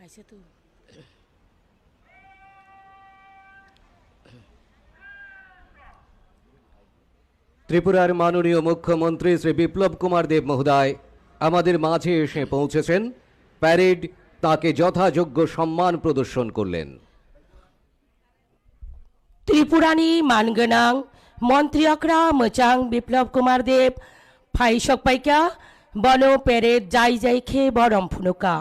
ऐसे तो त्रिपुरार माननीय मुख्यमंत्री श्री बिप्लब कुमार देव महोदय आमादेर माझे एसे पौंछेछेन। प्यारेड ताके यथायोग्य सम्मान प्रदर्शन करलेन। त्रिपुरानी मानगोनां मन्त्री अक्रा मोजां बिप्लब कुमार देव फाइसक पाइका बनो पेरेड जाय जायखे बरम फुनुका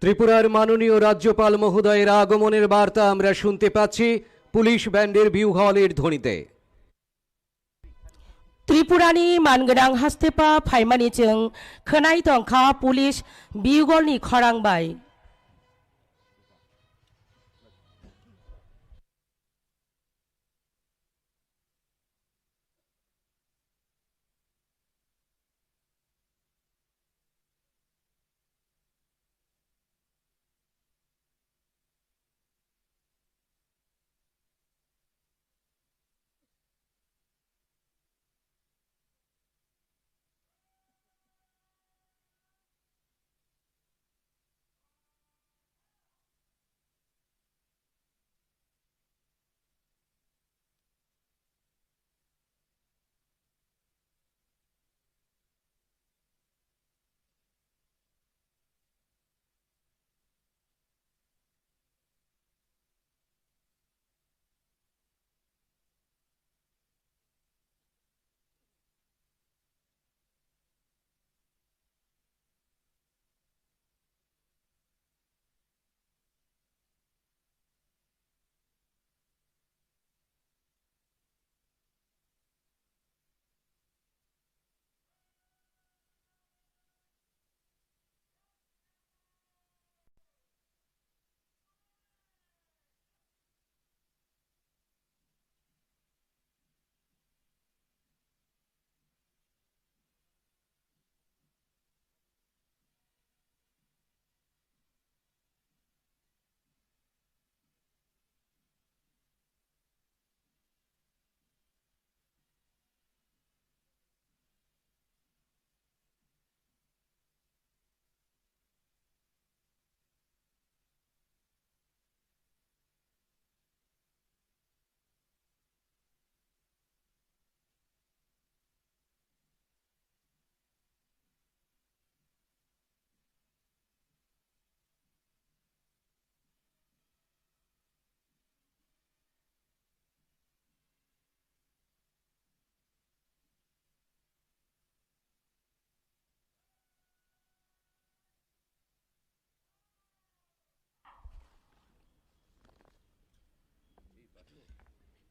त्रिपुरार माननीय राज्यपाल महोदयेर आगमनेर बार्ता आमरा शुनते पाচ্ছি पुलिश बैंडेर बिउहलेर ध्वनिते। त्रिपुरानी मानगोनां हास्तेपा फाइमानिजों खोनाय तंखा पुलिस बिउगलनि खरांबाय।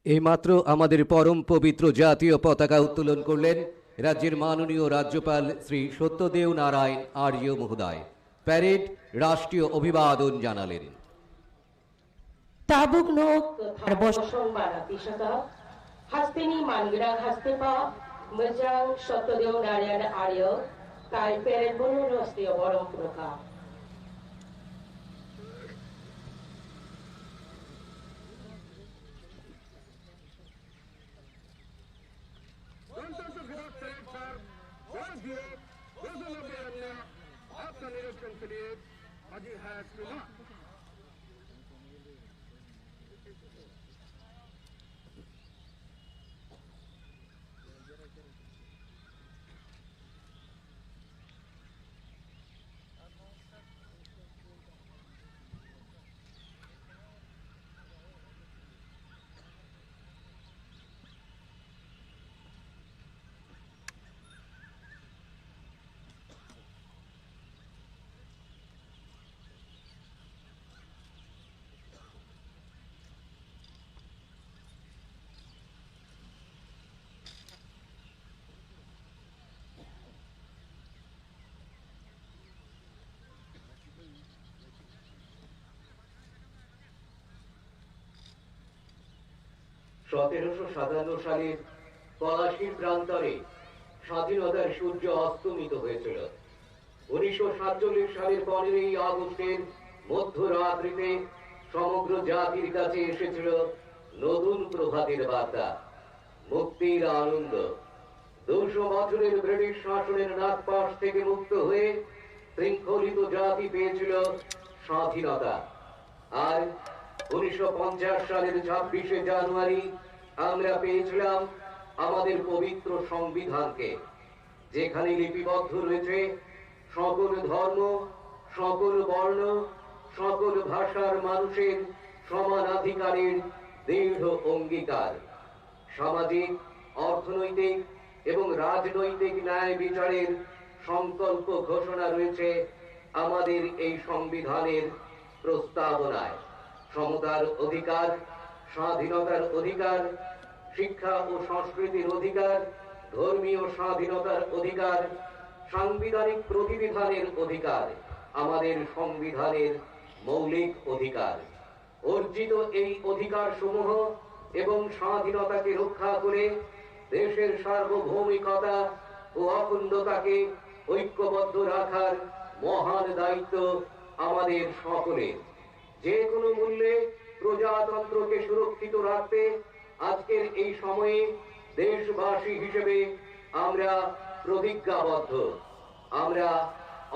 এইমাত্র আমাদের পরম পবিত্র জাতীয় পতাকা উত্তোলন করলেন রাজ্যের মাননীয় রাজ্যপাল শ্রী সত্যদেও নারায়ণ আর্য মহোদয়। প্যারেড রাষ্ট্রীয় অভিবাদন জানালেন। Tabuk nok harbosong banati saka hasteni mangrang hastepa mejang Satyadeo Narayan Arya tai peret bono rastriyo borong proka गणतंत्र दिवस परेड पर बहुत दिए दोस्तों ने आपका निरीक्षण के लिए हाजिर है श्रीमान। সতেরোশো সাতান্ন সালের পলাশীর প্রান্তরে স্বাধীনতার সূর্য অস্তমিত হয়েছিল। 1947 সালের 15ই আগস্টের মধ্যরাত্রিতে সমগ্র জাতির কাছে এসেছিল নতুন প্রভাতের বার্তা, মুক্তির আনন্দ। 200 বছরের ব্রিটিশ শাসনের নাগপাশ থেকে মুক্ত হয়ে শৃঙ্খলিত জাতি পেয়েছিল স্বাধীনতা। আর 1950 সালের 26শে জানুয়ারি আমরা পেয়েছিলাম আমাদের পবিত্র সংবিধানকে, যেখানে লিপিবদ্ধ রয়েছে সকল ধর্ম, সকল বর্ণ, সকল ভাষার মানুষের সমানাধিকারের দৃঢ় অঙ্গীকার। সামাজিক, অর্থনৈতিক এবং রাজনৈতিক ন্যায় বিচারের সংকল্প ঘোষণা রয়েছে আমাদের এই সংবিধানের প্রস্তাবনায়। সমতার অধিকার, স্বাধীনতার অধিকার, শিক্ষা ও সংস্কৃতির অধিকার, ধর্মীয় স্বাধীনতার অধিকার, সাংবিধানিক প্রতিবিধানের অধিকার আমাদের সংবিধানের মৌলিক অধিকার। অর্জিত এই অধিকার সমূহ এবং স্বাধীনতাকে রক্ষা করে দেশের সার্বভৌমিকতা ও অখণ্ডতাকে ঐক্যবদ্ধ রাখার মহান দায়িত্ব আমাদের সকলের। যে কোনো মূল্যে প্রজাতন্ত্রকে সুরক্ষিত রাখতে আজকের এই সময়ে দেশবাসী হিসেবে আমরা প্রতিজ্ঞাবদ্ধ। আমরা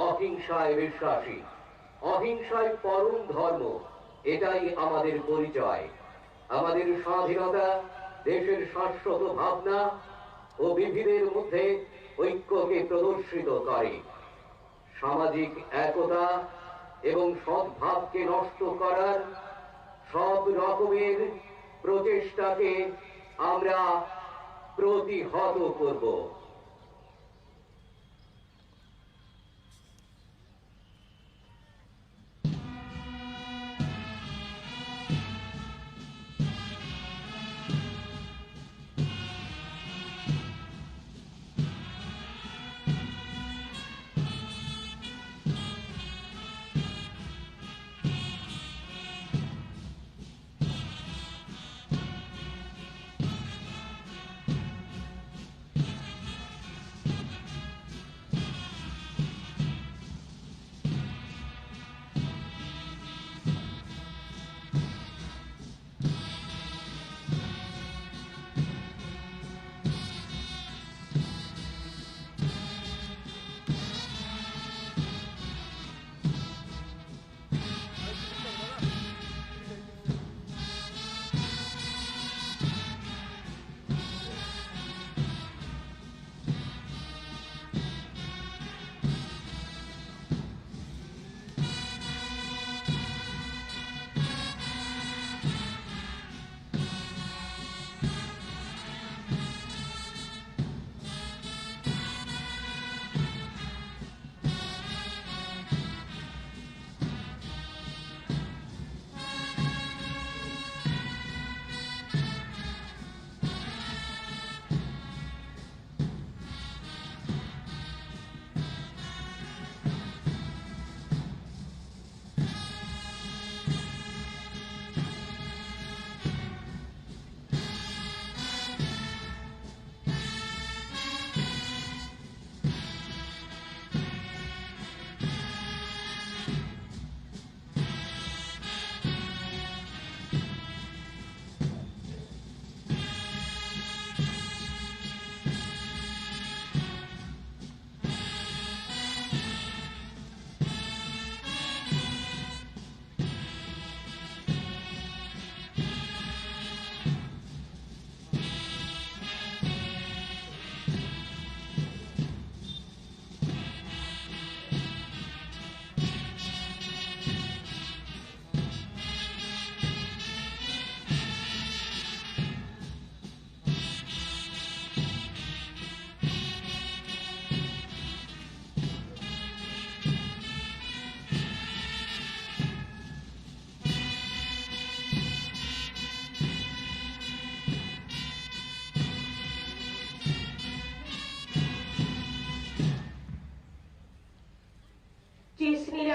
অহিংসায় বিশ্বাসী। অহিংসায় পরম ধর্ম, এটাই আমাদের পরিচয়। আমাদের স্বাধীনতা দেশের শাশ্বত ভাবনা ও বিবিধের মধ্যে ঐক্যকে প্রদর্শিত করে। সামাজিক একতা এবং সদ্ভাবকে নষ্ট করার সব রকমের প্রচেষ্টাকে আমরা প্রতিহত করব।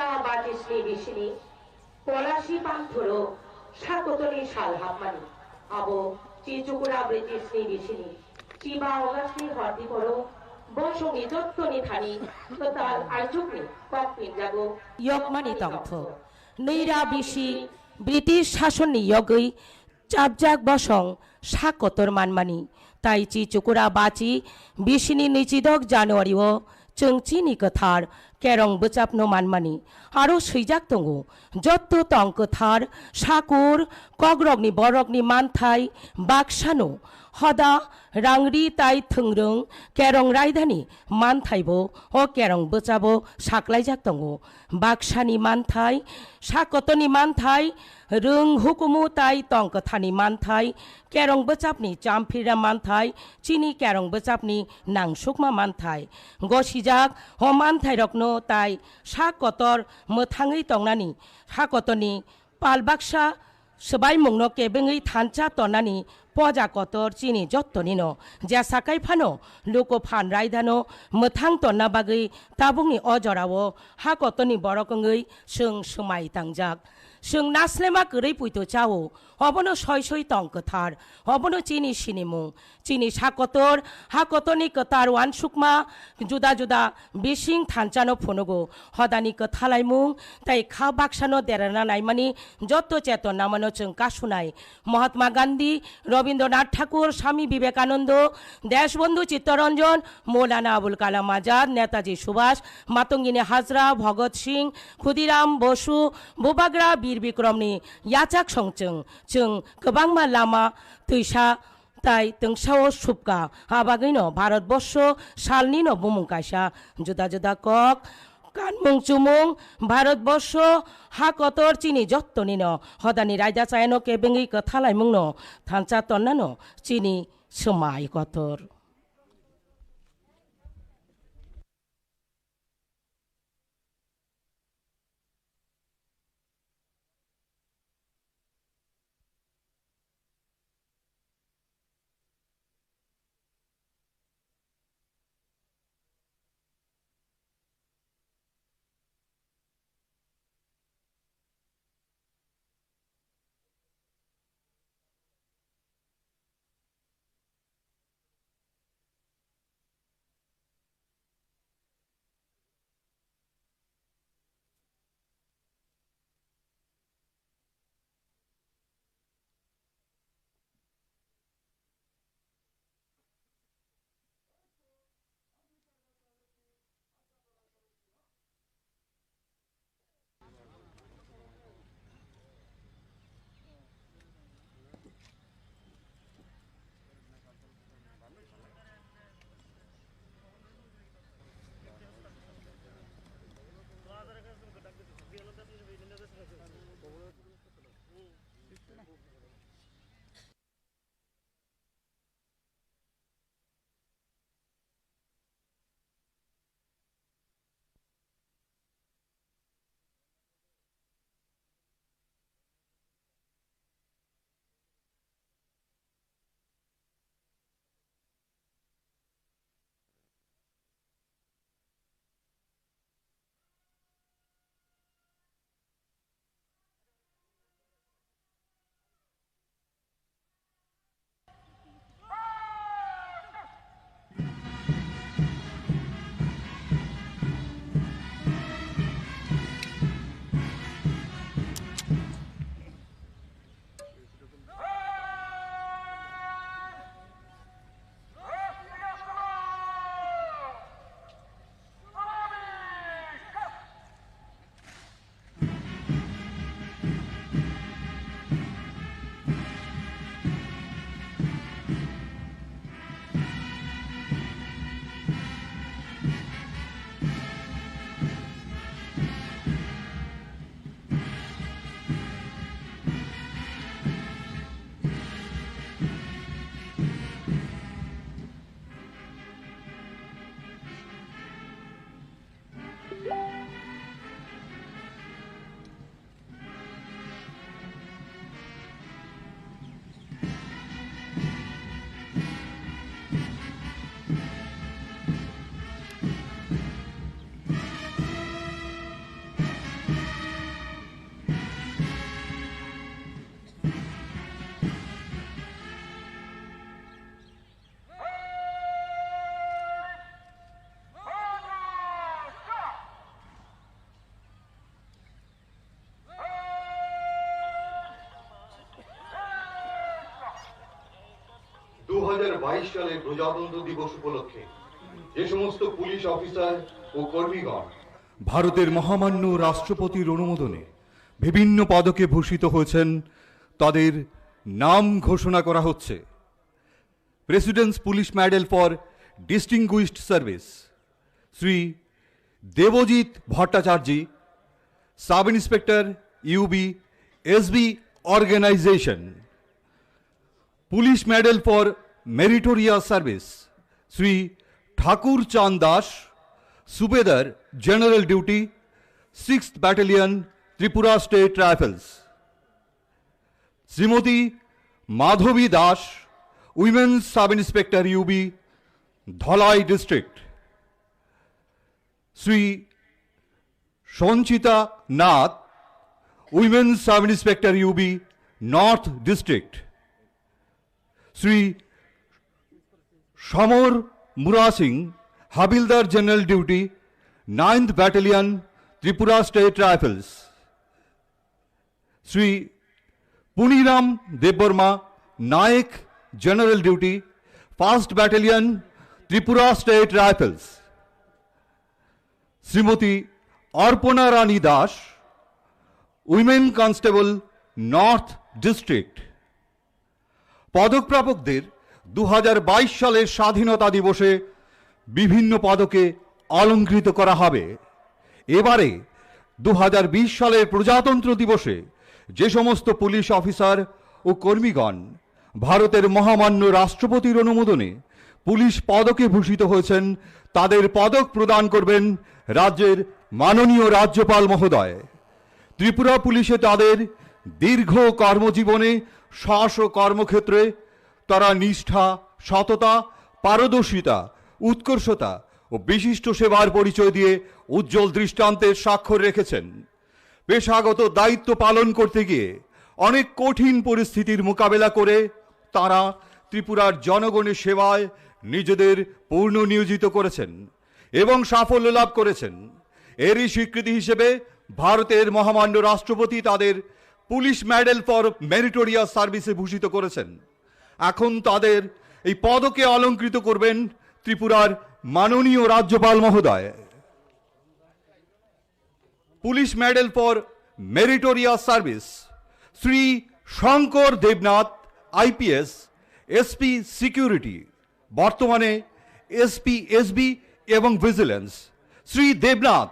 নৈরা বাটিসনি বিশিনি পলাশি পান্থরো সাকতনি সাল হাবমানি আবো চিচুকুরা ব্রিটিশনি বিশিনি চিবা অগাসনি হরদি পড়ো বংশনি দত্তনি থানি তোতাল আইজুকনি ককপিন জাগো यकमानि तंथ नैरा बिसि ब्रिटिश शासननि यगै चाबजाक बसं साकतर मानमानि ताई चिचुकुरा बाची बिसिनि नैजिदक जानुवारिओ चोंचिनि गोथार केरं बोचाबनो मानमानि आरो सैजाक दङ जत्त तं गोथार साकुर कग्रगनि बरगनि मानथाय बाक्सानो हदा रांरि ताई थोंरों केरं रायदानि मानथायबो अ केरं बोचाबो साख्लायजाक दङ बाक्सानि मानथाय साकतनि मानथाय रों हुकुमु ताई तंकथानि मानथाय केरं बोचाबनि चामफिरा मानथाय चिनि केरं बोचाबनि नांसुकमा मानथाय गसिजाक ह मानथाय रकनो ताई साकतर मोथाङै तंनानि साकतनि पालबाक्सा सबाय मुंनो केबेङै थानचा तनानि पजा कतर चिनि जत्तनिनो जेसाकाय फानो लोको फान रायदानो मोथां तन्ना बागै ताबुंनि अजरावो हा कतनि बरकङै सों समाय तांजाक सों नास्लेमा गरै पुइतो चाओ अबनो सय सय तंकथार अबनो चिनि सिनिमु चिनि साकतर हा कतनि कतार वान सुकमा जुदा जुदा बिसिं थानचानो फुनुगो हदानि कथालायमुं ताई खा बाक्सानो देराना नायमानि जत्त चेतन नामानो जों कासुनाय महात्मा गांधी रवीन्द्रनाथ ठाकुर स्वामी विवेकानंद देशबंधु चित्तरंजन मौलाना आबुल कालाम आजाद नेताजी सुभाष मातंगिनी हाजरा भगत सिंह खुदिराम बसु बुबाग्रा बीर बिक्रमनि याचाक संचों जों गोबांमा लामा दैसा ताई तंसाओ सुबका आबागैनो भारतबर्ष सालनिनो बुमुंकाइसा जुदा जुदा कक कानमुं चुमुं भारतबर्ष हा कतर चिनि जत्तनिनो हदानि रायदा चायानो केबेङै कथालायमुंनो थानचा तन्नानो चिनि समाय कतर সালের প্রজাতন্ত্র দিবস উপলক্ষে যে সমস্ত পুলিশ অফিসার ও কর্মীগণ ভারতের মহামান্য রাষ্ট্রপতির অনুমোদনে বিভিন্ন পদকে ভূষিত হয়েছেন তাদের নাম ঘোষণা করা হচ্ছে। President's police medal for distinguished service Shri Debajit Bhattacharya, sub inspector UB SB organisation. Police medal for meritorious service Shri Thakur Chand Das, subedar general duty 6th battalion Tripura state rifles. Shrimati Madhabi Das, women's sub inspector UB Dhalai district. Shri Sanchita Nath, women's sub inspector UB north district. Shri Samar Mura Singh, havildar general duty 9th battalion Tripura state rifles. Shri Puniram Debbarma, naik general duty 1st battalion Tripura state rifles. Shrimati Arpana Rani Das, women constable north district. পদকপ্রাপকদের 2022 সালের স্বাধীনতা দিবসে বিভিন্ন পদকে অলঙ্কৃত করা হবে। এবারে 2020 সালের প্রজাতন্ত্র দিবসে যে সমস্ত পুলিশ অফিসার ও কর্মীগণ ভারতের মহামান্য রাষ্ট্রপতির অনুমোদনে পুলিশ পদকে ভূষিত হয়েছেন, তাদের পদক প্রদান করবেন রাজ্যের মাননীয় রাজ্যপাল মহোদয়। ত্রিপুরা পুলিশে তাদের দীর্ঘ কর্মজীবনে স্ব কর্মক্ষেত্রে তারা নিষ্ঠা, সততা, পারদর্শিতা, উৎকর্ষতা ও বিশিষ্ট সেবার পরিচয় দিয়ে উজ্জ্বল দৃষ্টান্তের স্বাক্ষর রেখেছেন। পেশাগত দায়িত্ব পালন করতে গিয়ে অনেক কঠিন পরিস্থিতির মোকাবেলা করে তারা ত্রিপুরার জনগণের সেবায় নিজেদের পূর্ণ নিয়োজিত করেছেন এবং সাফল্য লাভ করেছেন। এরই স্বীকৃতি হিসেবে ভারতের মহামান্য রাষ্ট্রপতি তাদের পুলিশ মেডেল ফর মেরিটোরিয়াস সার্ভিসে ভূষিত করেছেন। এখন তাদের এই পদকে অলঙ্কৃত করবেন ত্রিপুরার মাননীয় রাজ্যপাল মহোদয়। Police medal for meritorious service Shri Shankar Debnath, IPS, SP security, বর্তমানে এসপি এসবি এবং vigilance. Shri Debnath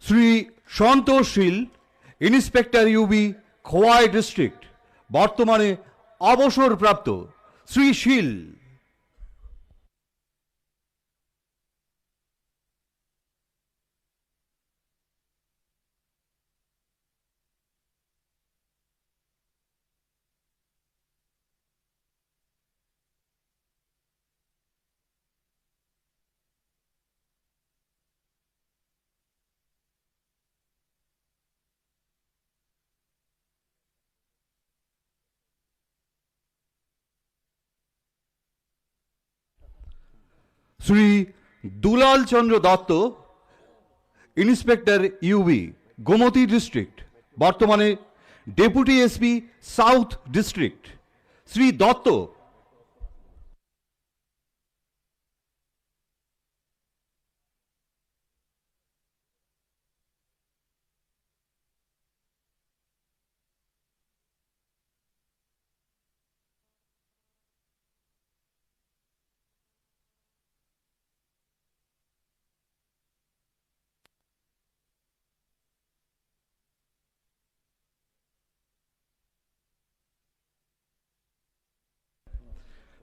Shri Santosh Sheel, inspector UB Khowai district, বর্তমানে অবসরপ্রাপ্ত। Shri Sheel Shri Dulal Chandra Dutta, inspector UB Gomati district, বর্তমানে deputy SP south district. Shri Dutta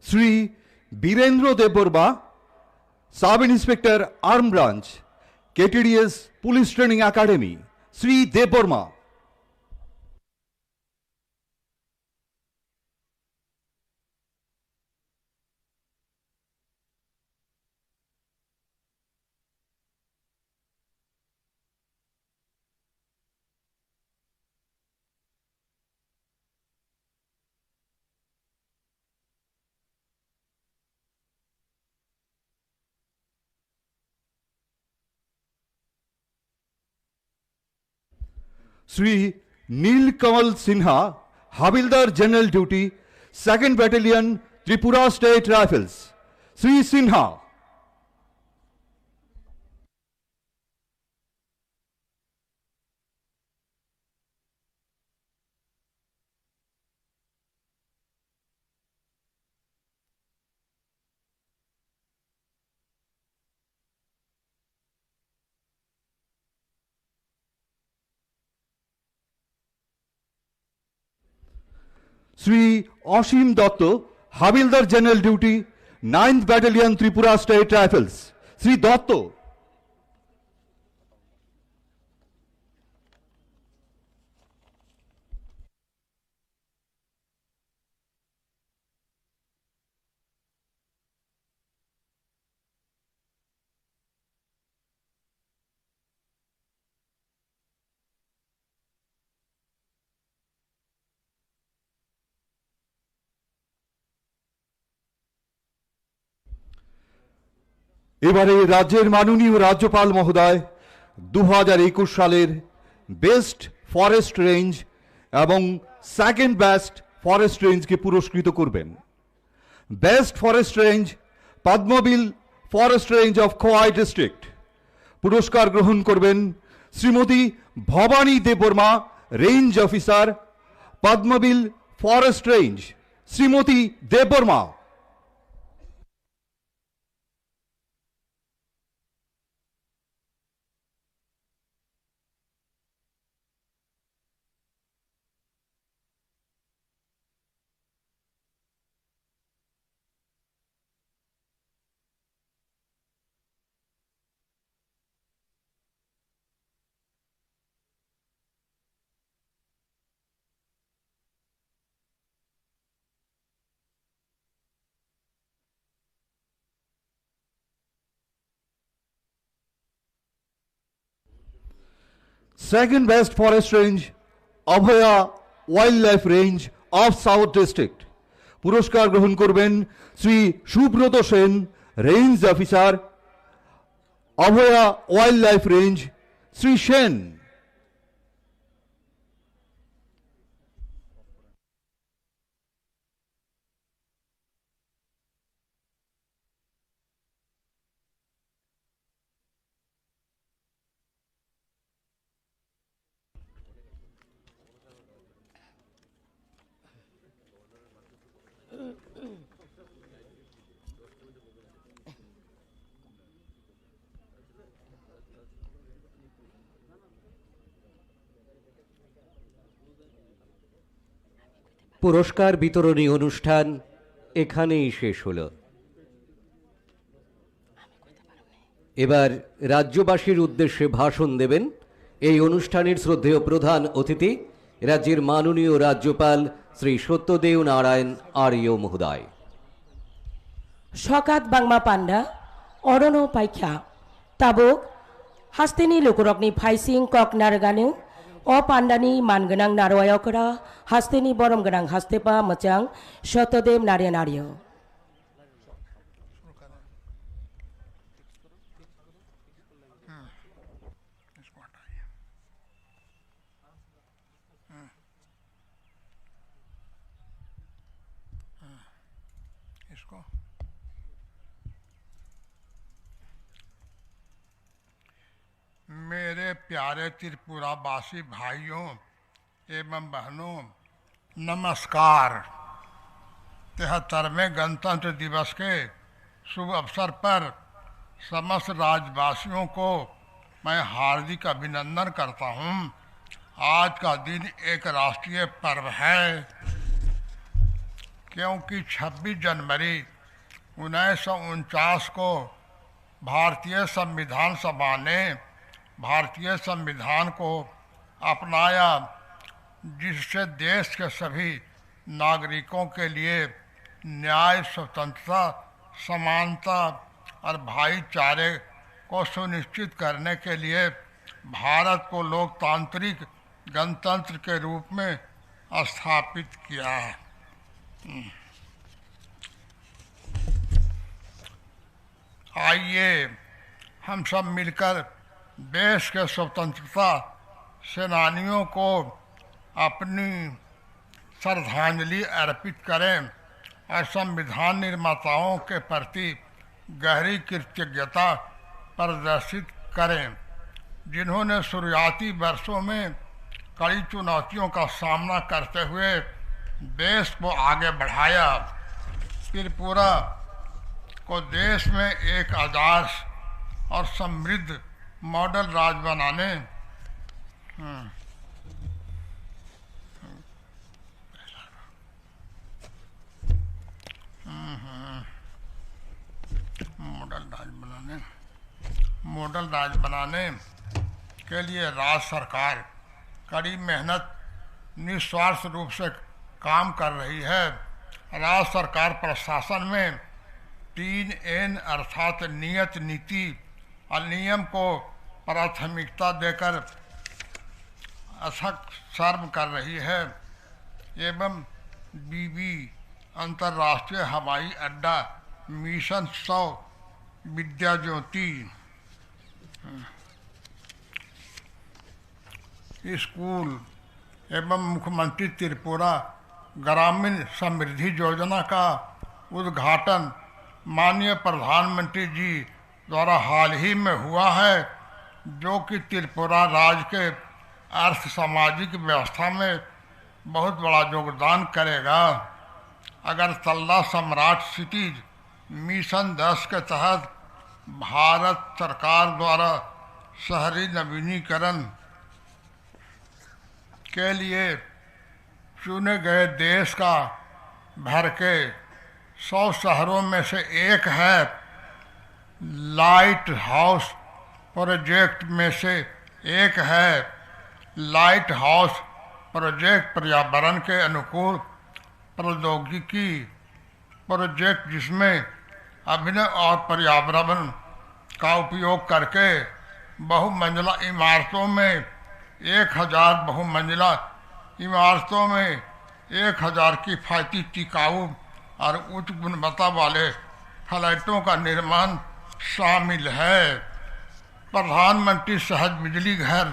Shri Birendra Debbarma, sub inspector arm branch, KTDS police training academy. Shri Debbarma Shri Nilkamal Sinha, havildar general duty, 2nd battalion, Tripura state rifles. Shri Sinha. Shri Asim Dutta, havildar general duty, 9th battalion, Tripura state rifles. Shri Dutta. এবারে রাজ্যের মাননীয় রাজ্যপাল মহোদয় 2021 সালের best forest range এবং 2nd বেস্ট ফরেস্ট রেঞ্জকে পুরস্কৃত করবেন। Best forest range Padmabil forest range of Khowai district. পুরস্কার গ্রহণ করবেন Shrimati Bhabani Debbarma, range officer, Padmabil forest range. Shrimati Debbarma. Second best forest range, Abhaya Wildlife Range of South District. পুরস্কার গ্রহণ করবেন Shri Subrata Sen, range officer, Abhaya wildlife range. Shri Sen. পুরস্কার বিতরণী অনুষ্ঠান এখানেই শেষ হলো। এবার রাজ্যবাসীর উদ্দেশ্যে ভাষণ দেবেন এই অনুষ্ঠানের শ্রদ্ধেয় প্রধান অতিথি রাজ্যের মাননীয় রাজ্যপাল শ্রী সত্যদেও নারায়ণ আর্য মহোদয়। সকাত বাংমা পান্ডা অরণ পাইখা তাবক হাস্তেনি লোকরকনি ফাইसिं কক नारगानु अ पान्डानि मानगोनां नारवायावकरा हास्तेनि बरम गोनां हास्तेपा मोजां सत्यदेव नारायण आर्य। मेरे प्यारे त्रिपुरावासी भाइयों एवं बहनों, नमस्कार। 73वें गणतंत्र दिवस के शुभ अवसर पर समस्त राज्यवासियों को मैं हार्दिक अभिनंदन करता हूं। आज का दिन एक राष्ट्रीय पर्व है, क्योंकि 26 जनवरी 1949 को भारतीय संविधान सभा ने भारतीय संविधान को अपनाया, जिससे देश के सभी नागरिकों के लिए न्याय, स्वतंत्रता, समानता और भाईचारे को सुनिश्चित करने के लिए भारत को लोकतांत्रिक गणतंत्र के रूप में स्थापित किया है। आइए हम सब मिलकर देश के स्वतंत्रता सेनानियों को अपनी श्रद्धांजलि अर्पित करें और संविधान निर्माताओं के प्रति गहरी कृतज्ञता प्रदर्शित करें, जिन्होंने शुरुआती वर्षों में कड़ी चुनौतियों का सामना करते हुए देश को आगे बढ़ाया। त्रिपुरा को देश में एक आदर्श और समृद्ध मॉडल राज्य बनाने मॉडल राज्य बनाने के लिए राज्य सरकार कड़ी मेहनत निस्वार्थ रूप से काम कर रही है। राज्य सरकार प्रशासन में 3N अर्थात नियत, नीति और नियम को प्राथमिकता देकर अथक सर्व कर रही है एवं बीबी अंतर्राष्ट्रीय हवाई अड्डा, मिशन 100, विद्या ज्योति स्कूल एवं मुख्यमंत्री त्रिपुरा ग्रामीण समृद्धि योजना का उद्घाटन माननीय प्रधानमंत्री जी द्वारा हाल ही में हुआ है, जो कि त्रिपुरा राज्य के अर्थ सामाजिक व्यवस्था में बहुत बड़ा योगदान करेगा। अगरतला सम्राट सिटीज मिशन 10 के तहत भारत सरकार द्वारा शहरी नवीनीकरण के लिए चुने गए देश का भर के 100 शहरों में से एक है। लाइट हाउस प्रोजेक्ट में से एक है। लाइट हाउस प्रोजेक्ट पर्यावरण के अनुकूल प्रौद्योगिकी प्रोजेक्ट, जिसमें अभिनव और पर्यावरण का उपयोग करके बहुमंजिला इमारतों में 1000 बहुमंजिला इमारतों में 1000 किफायती, टिकाऊ और उच्च गुणवत्ता वाले फ्लैटों का निर्माण शामिल है। प्रधानमंत्री सहज बिजली घर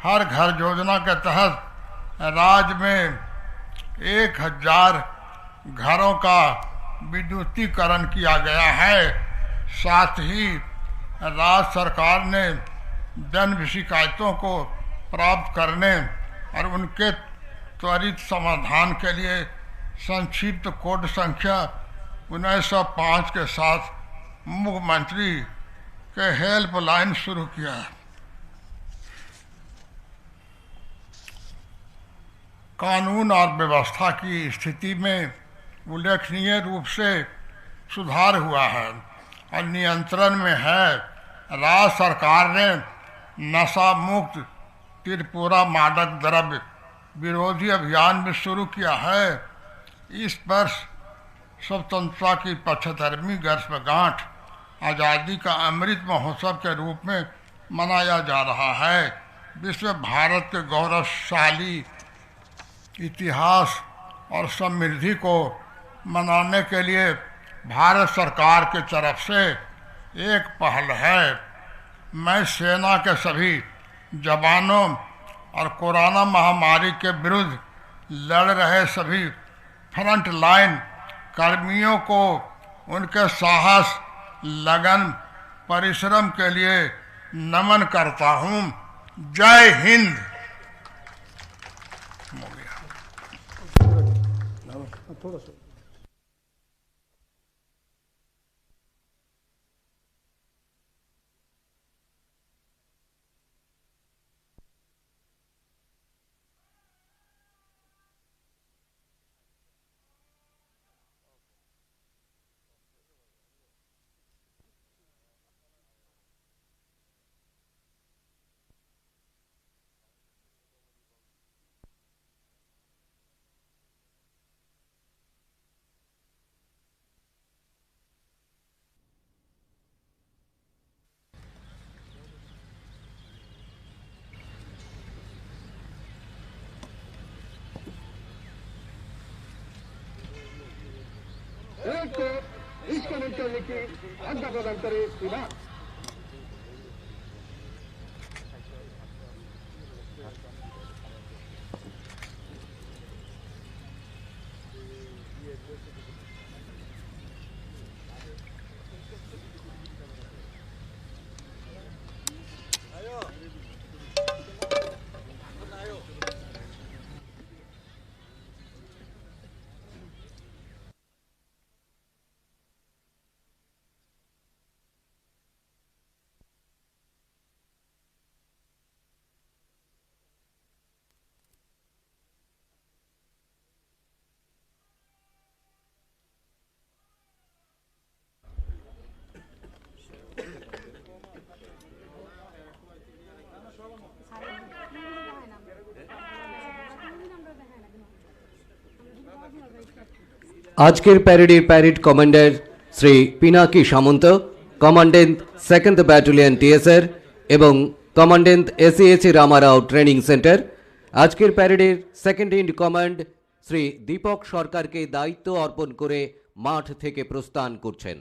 हर घर योजना के तहत राज्य में 1000 घरों का विद्युतीकरण किया गया है। साथ ही राज्य सरकार ने जन शिकायतों को प्राप्त करने और उनके त्वरित समाधान के लिए संक्षिप्त कोड संख्या 1905 के साथ मुख्यमंत्री के हेल्पलाइन शुरू किया है। कानून और व्यवस्था की स्थिति में उल्लेखनीय रूप से सुधार हुआ है और नियंत्रण में है। राज्य सरकार ने नशा मुक्त त्रिपुरा मादक द्रव्य विरोधी अभियान भी शुरू किया है। इस वर्ष स्वतंत्रता की 75वीं वर्षगांठ आज़ादी का अमृत महोत्सव के रूप में मनाया जा रहा है। विश्व भारत के गौरवशाली इतिहास और समृद्धि को मनाने के लिए भारत सरकार की तरफ से एक पहल है। मैं सेना के सभी जवानों और कोरोना महामारी के विरुद्ध लड़ रहे सभी फ्रंट लाइन कर्मियों को उनके साहस, लगन, परिश्रम के लिए नमन करता हूँ। जय हिंद। ಇಷ್ಟಕ್ಕೆ ಹಂತ আজকের প্যারেডের parade commander Shri Pinaki Samanta, commandant second battalion TSR এবং commandant ACS Ramarao training centre. আজকের প্যারেডের second in command Shri Dipak সরকারকে দায়িত্ব অর্পণ করে মাঠ থেকে প্রস্থান করছেন।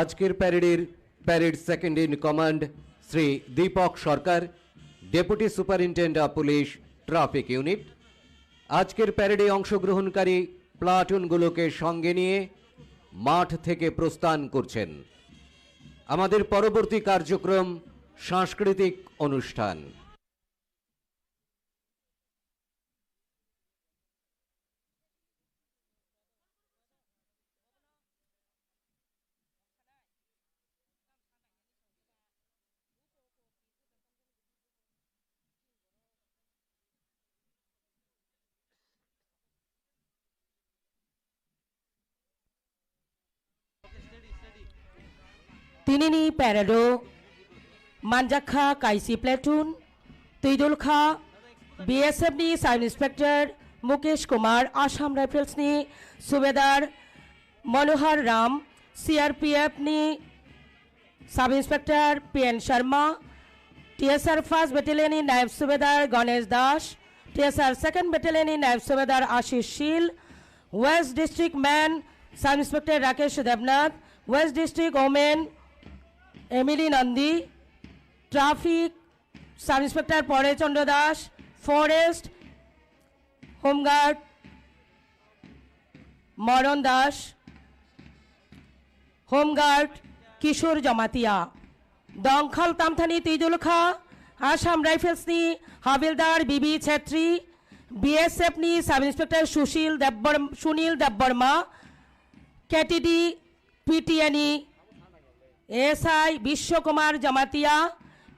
আজকের প্যারেডের parade second in command Shri Dipak Sarkar, deputy superintendent of police traffic unit. আজকের প্যারেডে অংশগ্রহণকারী প্লাটুনগুলোকে সঙ্গে নিয়ে মাঠ থেকে প্রস্থান করছেন। আমাদের পরবর্তী কার্যক্রম সাংস্কৃতিক অনুষ্ঠান। Tinini Parado, Manjakha Kaisi Platoon, Tidulkha, BSF ni Sub Inspector Mukesh Kumar, Assam Rifles ni Subedar Manohar Ram, CRPF ni Sub Inspector PN Sharma, TSR 1st Battalion ni Naib Subedar Ganesh Das, TSR 2nd Battalion ni Naib Subedar Ashish Shil, West District Man Sub Inspector Rakesh Devnath, West District Women Emily Nandi, Traffic Sub Inspector Pore Chandra Das, Forest Home Guard Maron Das, Home Guard Kishore Jamatia, Dongkhal Tamthani Tidul Kha, Assam Rifles ni Havildar Bibi Chetri, BSF ni Sub Inspector Sunil Dabbarma, KTD PTNE SI Bishwakumar Jamatia,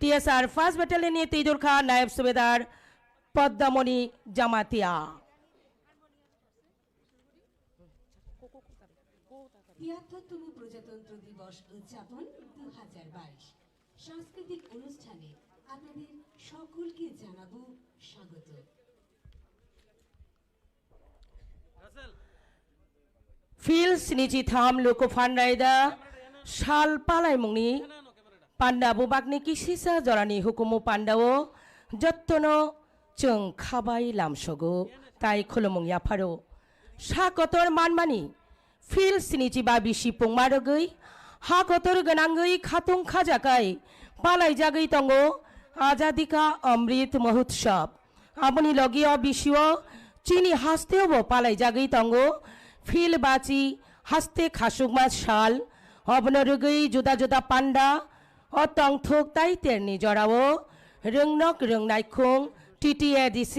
TSR 1st Battalion ni Tidul Kha, Naib Subedar Padmamoni Jamatia। ৭৩তম প্রজাতন্ত্র দিবস উদযাপন ২০২২ সাংস্কৃতিক অনুষ্ঠানে আপনাদের সকলকে জানাবো স্বাগত। Phil Sinichi Tham Loko Fanraida Shal Palai Mungni Panda Bubakni Kisisa Jorani Hukumu Pandao Jottono Chung Khabai Lamsogo Tai Khulumung Yaparo Shakotor Manmani Phil Sinichi Babishi Pungmarogui Hakotor Ganangui Khatung Khajakai Palai Jagai Tongo Azadika Amrit Mahutshab Aboni Logio Bishio Chini Hasteo Palai Jagai Tongo Phil Bachi Haste Khashugmas Shal Obnorugui Juda Juda Panda Otong Thok Tai Terni Jorao Rungnok Rungnaikung TTADC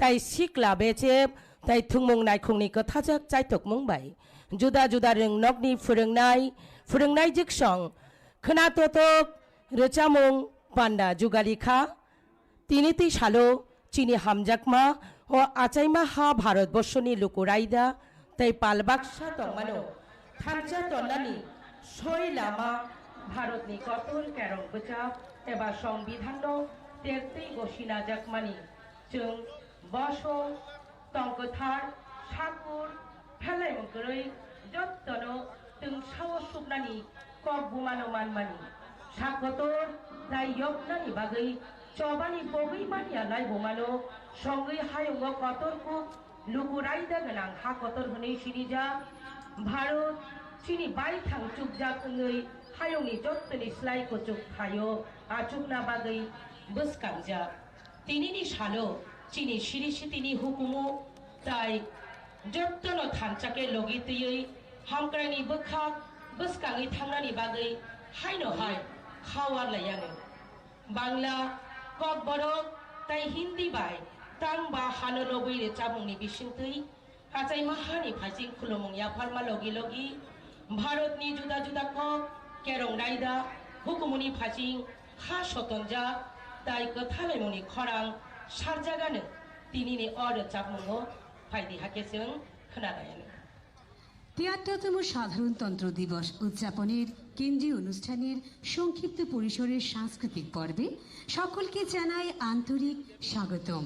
Tai Sikla Becep Tai Thungmung Naikung ni Kothajak Chaitok Mumbai Juda Juda Rungnok ni Furungnai Jiksong Khnatotok Rechamung Panda Jugalikha Tiniti Shalo Chini Hamjakma O Achaima Ha Bharat Boshoni Lukuraida Tai Palbaksha Tongmano Thancha Tonani Soi Lama Bharat ni Kotor Kerong Bachap Eba সংবিধানো Terti Goshina Jakmani Chung Bosho Tongkothar Shakur Phelai Mungkurui Jottono Tung Sao Subnani Kok Bumano Manmani Shakotor Dai Yoknani Bagai Chobani Bogai Mania Lai Bumano Songai Hayungo Kotorku Lukuraida Ganang Hakotor Hune Shirija Bharot Chini Bai Thang Chukjak Ngui Hayungi Jottoni Slai Kochuk Hayo Achukna Bagai Buskanja Tinini Shalo Chini Shirishi Tini Hukumu Tai Jottono Thanchake Logitui Hamkrani Bukhak बोसकाङै थांनायनि बागै हायनोहाय खावारलायानो Bangla cock बर' ताई Hindi bye तां बा हानो लबैरे चाबुंनि बिसिंतै आचाई माहानि फाइसिं खुलुमुं याफारमा लगी लगी भारतनि जुदा जुदा कक केरं रायदा हुकुमनि फाइसिं खा सतनजा ताई कथालायमुनि खरां सारजागानो तिनिनि अर चाबमुङो फायदि हाकेसों खोनालायानो ৭৩তম সাধারণতন্ত্র দিবস উদযাপনের কেন্দ্রীয় অনুষ্ঠানের সংক্ষিপ্ত পরিসরের সাংস্কৃতিক পর্বে সকলকে জানাই আন্তরিক স্বাগতম।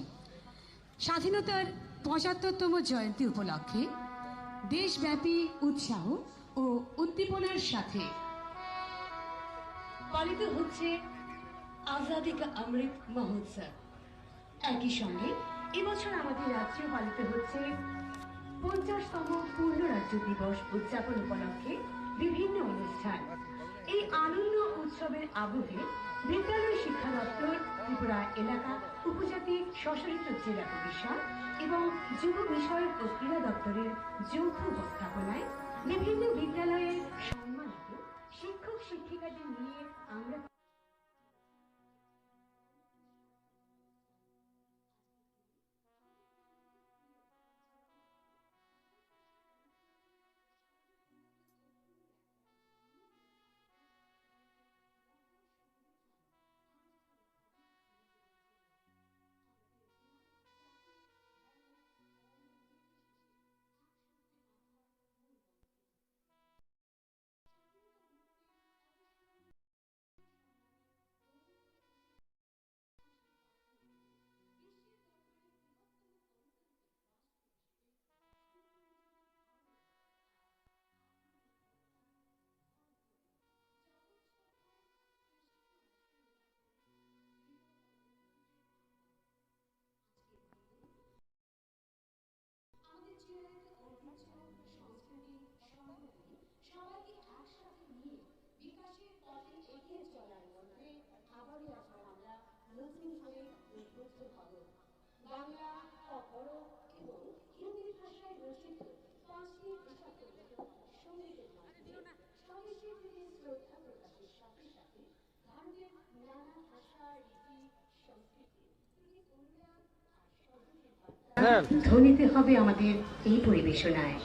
স্বাধীনতার ৭৫তম জয়ন্তী উপলক্ষে দেশব্যাপী উৎসাহ ও উদ্দীপনার সাথে পালিত হচ্ছে আজাদি কা অমৃত মহোৎসব। একই সঙ্গে এবছর আমাদের রাজ্যে পালিত হচ্ছে ৫০তম পূর্ণ রাজ্য দিবস উদযাপন উপলক্ষে বিভিন্ন অনুষ্ঠান। এই আনন্দ উৎসবের আবহে বিদ্যালয় শিক্ষা দপ্তর, ত্রিপুরা এলাকা উপজাতি স্বশাসিত জেলা পরিষদ এবং যুব বিষয়ক ও ক্রীড়া দপ্তরের যৌথ উপস্থাপনায় বিভিন্ন বিদ্যালয়ের সম্মানিত শিক্ষক শিক্ষিকাদের নিয়ে আমরা ধ্বনিতে হবে আমাদের এই পরিবেশনায়।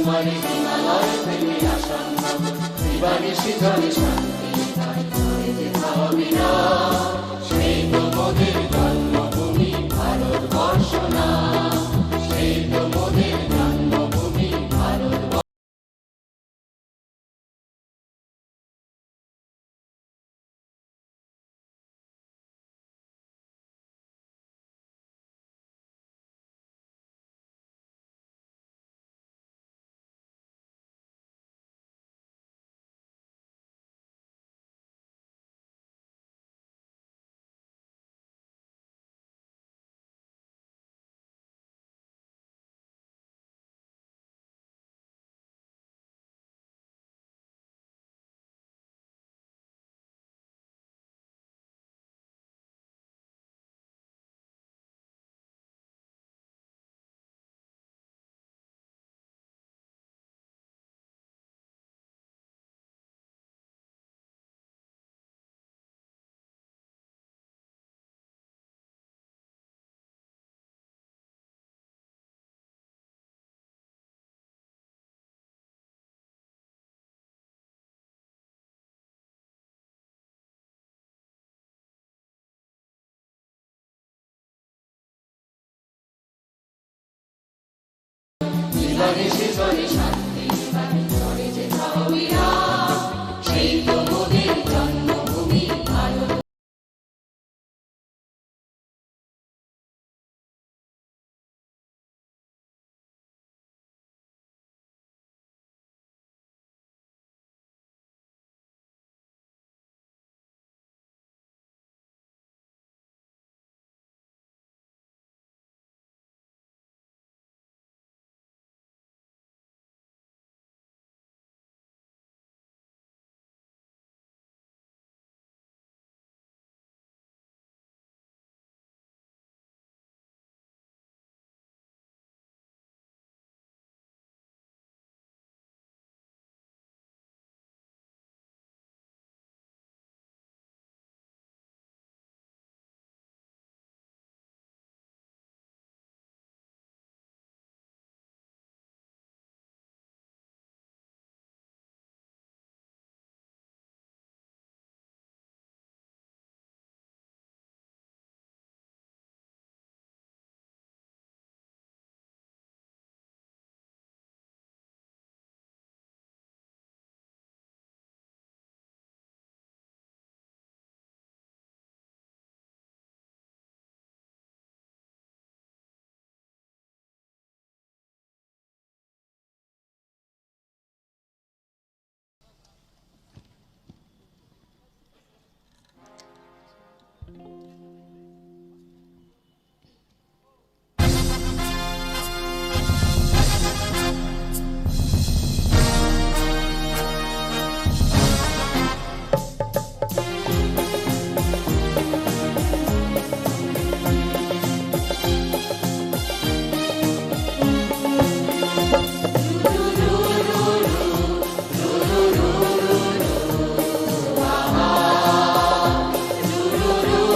তোমার হিমালয় প্রেমে আসম্ভব দিবানিশি জলে শান্তি তাই ধরে যেথা অবিরাম সেই তো মোদের জন্মভূমি ভারতবর্ষ না সেই তো মোদের জন্মভূমি ভারতবর্ষ দিবানিশি জলে শান্তি তাই ধরে যেথা অবিরাম সেই তো মোদের জন্মভূমি ভারত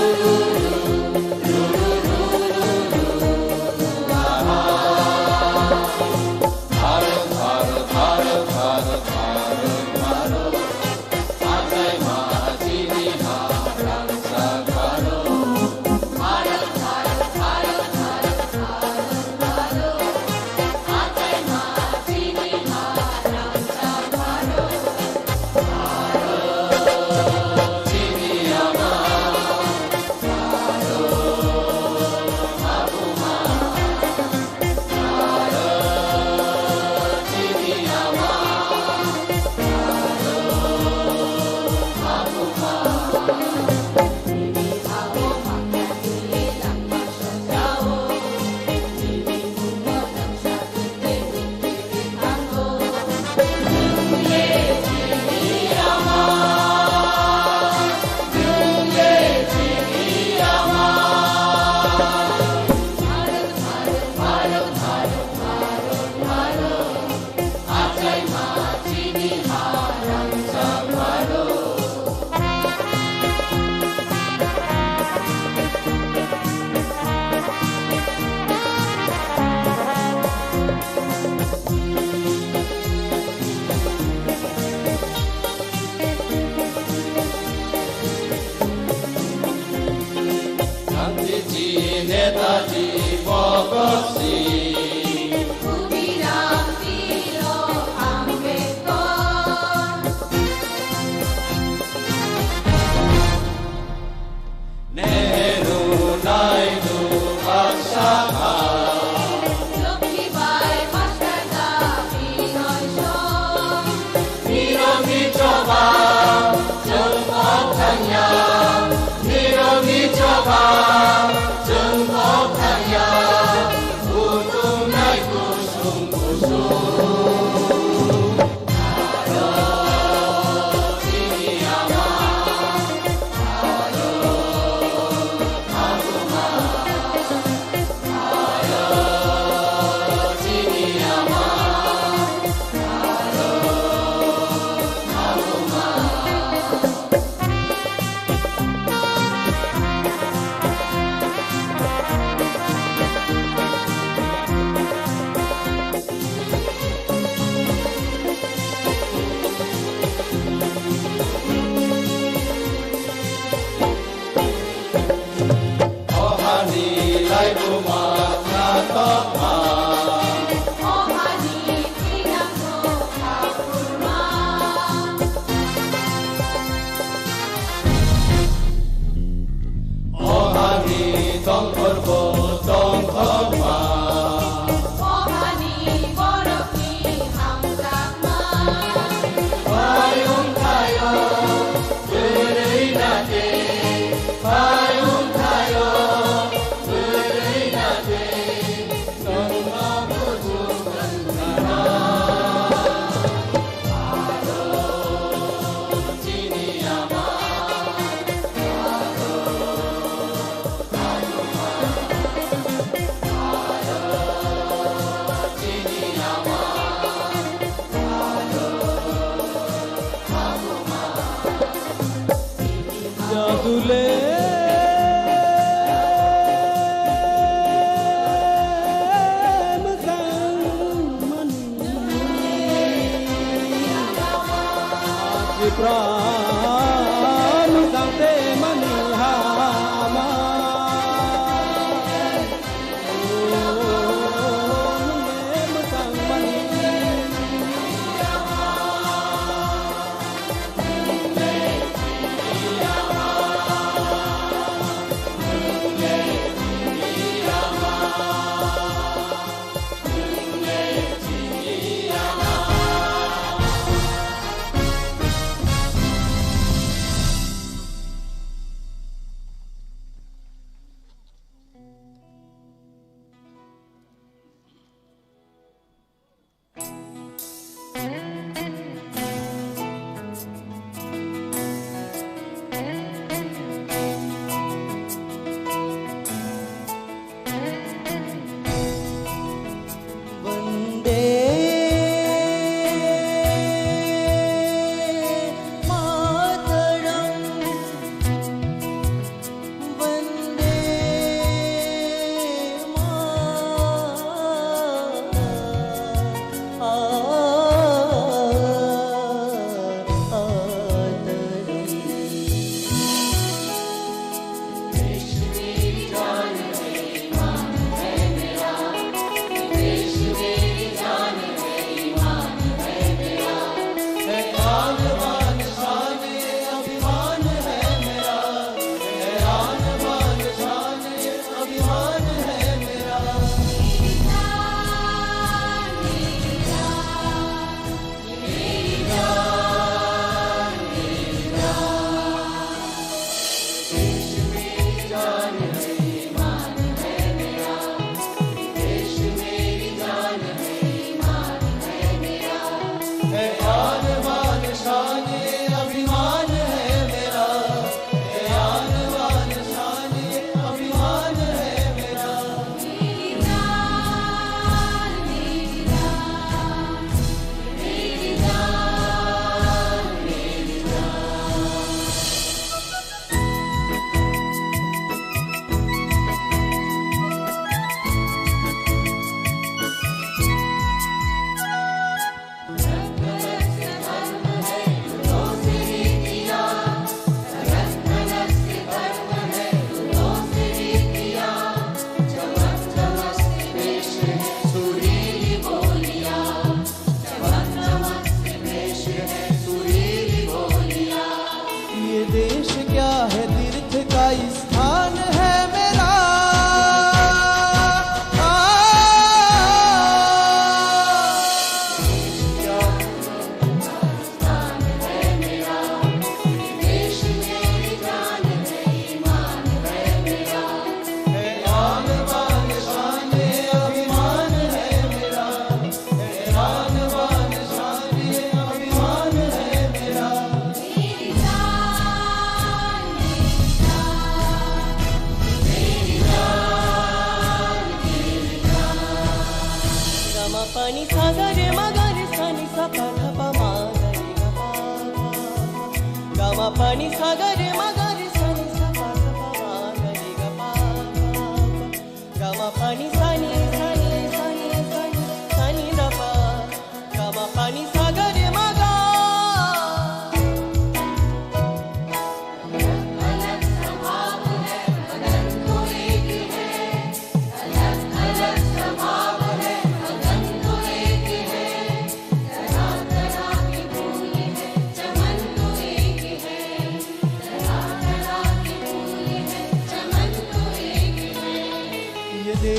ru গান্ধীজি নেতাজি ভগৎ সিং ক্ষুদিরাম ছিল আম্বেদকর নেহেরু নাইডু বাদশাহ খান লক্ষ্মীবাই মাস্টারদা বিনয় সেন নিরোগী জবাব জন্মথানিয়া নিরোগী জবাব জন্মথানিয়া কুতুম নাই কুসুম কুসুম ভারত চিনি আমার ভারত ঠাকুমা ভারত চিনি আমার ভারত ঠাকুমা অহানি লাইবুমা নাতমা অহানি তিনাঙ্গ ঠাকুরমা অহানি দংকর্ব দংকমা অহানি বরকি হামজামা পায়ুন খায়ো বেরেই নাতে পায়ুন খায়ো বেরেই নাতে গঙ্গা বুঝু গঙ্গা ভারত চিনি আমার ভারত ঠাকুমা ভারত চিনি আমার ভারত ঠাকুমা জাদুলে প্রাণ গাতে মনিহামা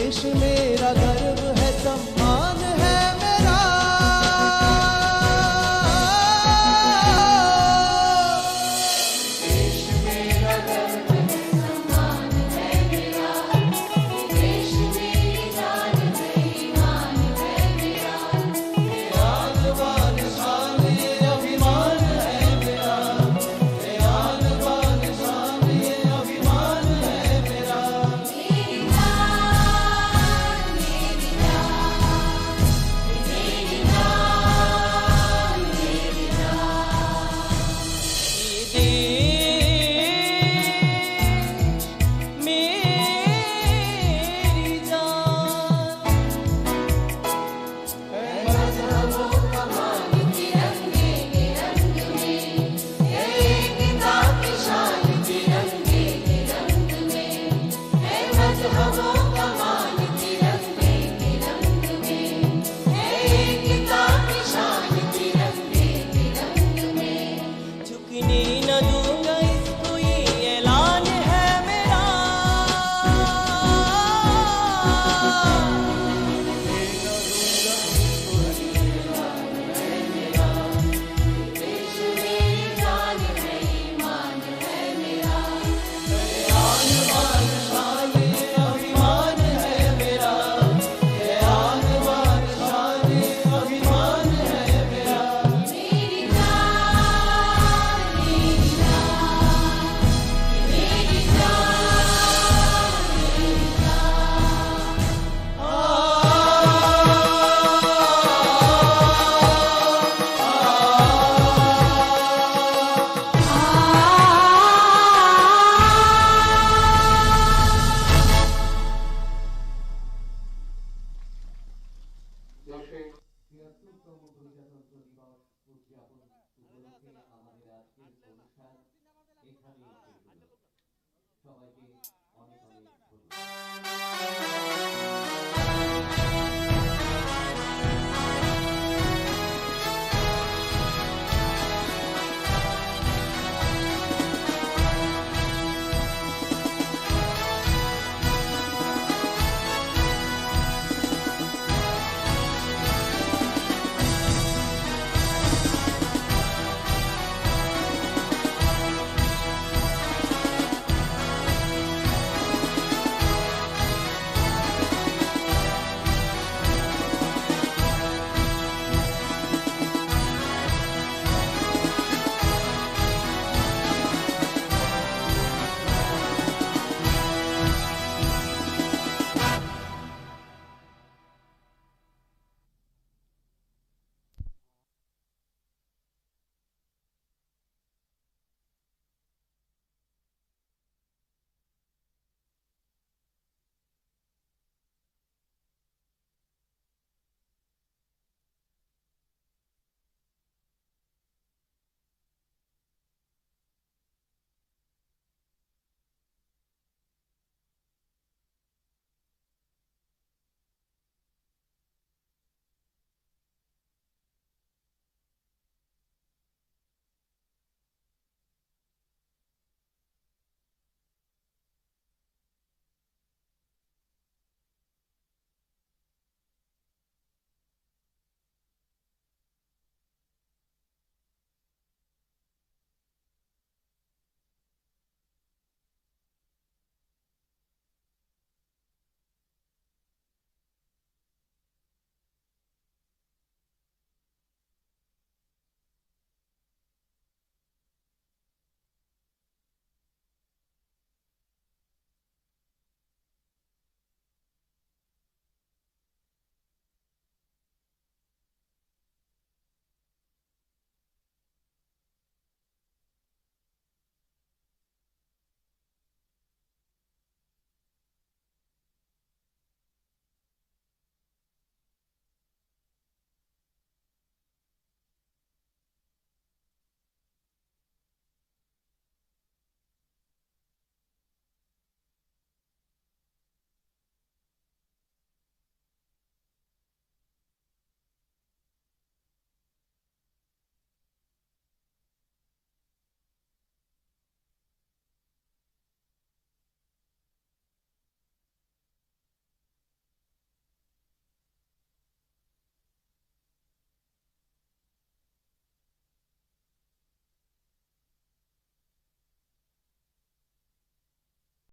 देश मेरा गर्व है सम्मान है मेरा দেশে ৭৩তম প্রজাতন্ত্র দিবস উদযাপন উপলক্ষে আমাদের আজকের অনুষ্ঠান এখানেই শেষ হলো। সবাইকে